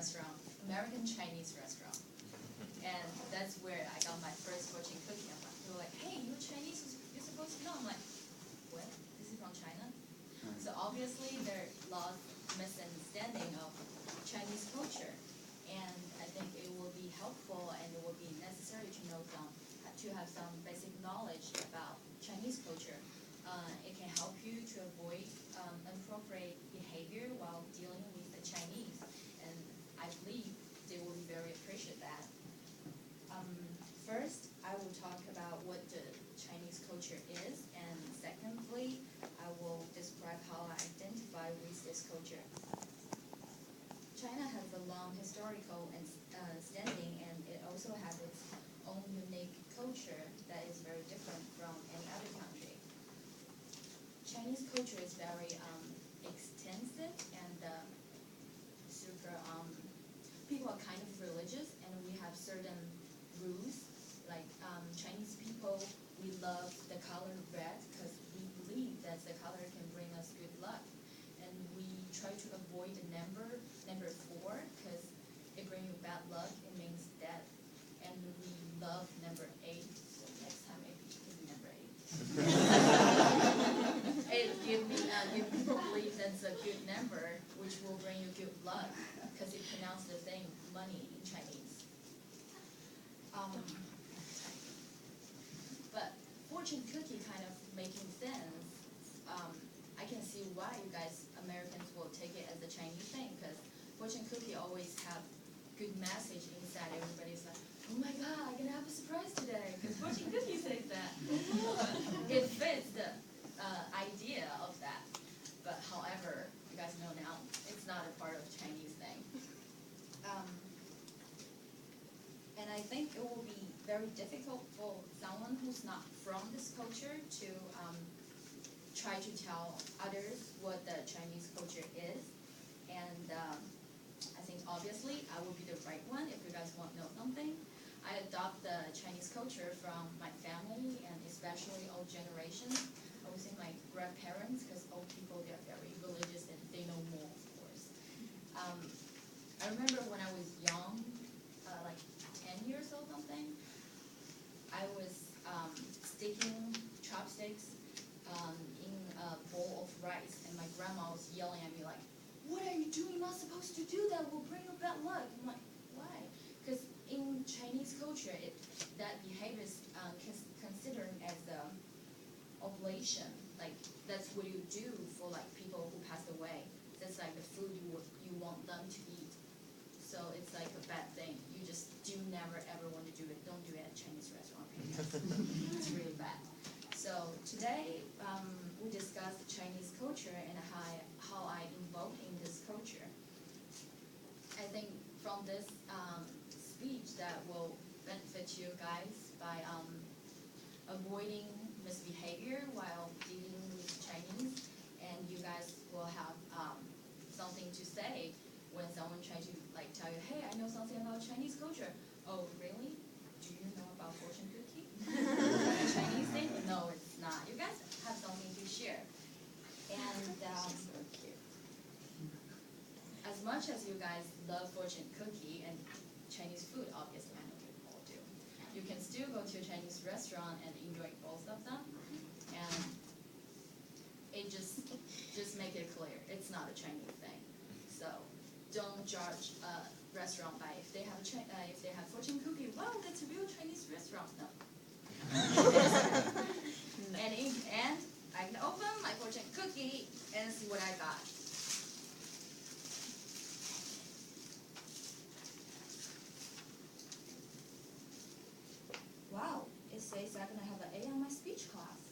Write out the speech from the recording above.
restaurant, American Chinese restaurant. And that's where I got my first fortune cookie. They were like, hey, you're Chinese, you're supposed to know. I'm like, what? This is from China? So obviously there are lots of misunderstanding of Chinese culture. And I think it will be helpful and it will be necessary to know to have some basic knowledge about Chinese culture. It can help you to avoid inappropriate behavior while dealing with the Chinese. And I believe they will be very appreciate that. First, I will talk about what the Chinese culture is, and secondly, I will describe how I identify with this culture. China has a long historical standing, and it also has its own unique culture that is very different from any other country. Chinese culture is very extensive and super. People are kind of religious, and we have certain rules. Like Chinese people, we love the color red because we believe that the color can bring us good luck. And we try to avoid the number 4 because it brings you bad luck. It means death. And we love number 8. So next time maybe number 8. It gives people believe that's a good number, which will bring you good luck because it pronounces the thing money in Chinese. But fortune cookie kind of making sense. I can see why you guys, Americans, will take it as a Chinese thing because fortune cookie always have good message inside. Everybody's like, oh my God, I'm gonna have a surprise today because fortune cookie says that. It fits the idea of that. But however, you guys know now, it's not a part of Chinese thing. And I think it will be very difficult for someone who's not from this culture to try to tell others what the Chinese culture is. And I think obviously I will be the right one if you guys want to know something. I adopt the Chinese culture from my family and especially old generation. I would say my grandparents, because old people, they're very religious and they know more, of course. I remember when I was young, like 10 years old something, I was sticking chopsticks in a bowl of rice, and my grandma was yelling at me like, what are you doing? You're not supposed to do that. We'll bring you bad luck. I'm like, why? Because in Chinese culture, that behavior is considered as the oblation. Like, that's what you do for like people who passed away. That's like the food you want them to eat. So it's like a bad thing. You just do never ever want to do it. Don't do it at a Chinese restaurant. It's really bad. So today we discuss the Chinese culture and how I involve in this culture. I think from this speech that will benefit you guys by avoiding misbehavior while dealing with Chinese, and you guys will have something to say when someone tries to like tell you, hey, I know something about Chinese culture. Oh, really? Do you know about fortune cookie? A Chinese thing? No, it's not. You guys have something to share. And So cute. as much as you guys love fortune cookie and Chinese food, obviously I know you all do, you can still go to a Chinese restaurant and enjoy both of them. And it just make it clear, it's not a Chinese thing. So don't judge a restaurant by if they have fortune cookie. Wow, that's a real Chinese restaurant. No. And in the end, I can open my fortune cookie and see what I got. Wow, it says I'm gonna have an A on my speech class.